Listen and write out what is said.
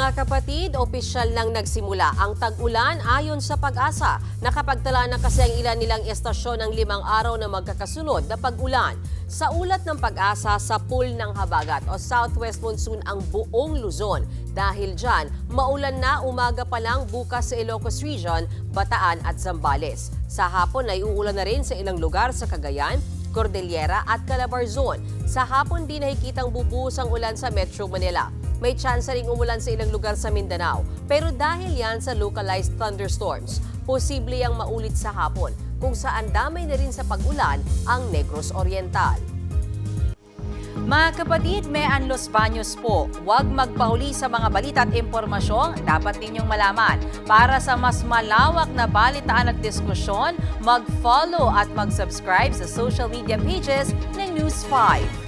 Mga kapatid, opisyal nang nagsimula ang tag-ulan ayon sa Pag-asa. Nakapagtala na kasi ang ilan nilang estasyon ng 5 araw na magkakasunod na pag-ulan. Sa ulat ng Pag-asa, sa pool ng habagat o southwest monsoon ang buong Luzon. Dahil dyan, maulan na umaga pa lang bukas sa Ilocos Region, Bataan at Zambales. Sa hapon ay uulan na rin sa ilang lugar sa Cagayan, Cordillera at Calabarzon. Sa hapon din nakikitang bubuhos ang ulan sa Metro Manila. May tsansa ring umulan sa ilang lugar sa Mindanao. Pero dahil yan sa localized thunderstorms, posible yang maulit sa hapon kung saan damay na rin sa pag-ulan ang Negros Oriental. Mga kapatid, may Los Baños po. Huwag magpahuli sa mga balita at impormasyong dapat ninyong malaman. Para sa mas malawak na balitaan at diskusyon, mag-follow at mag-subscribe sa social media pages ng News 5.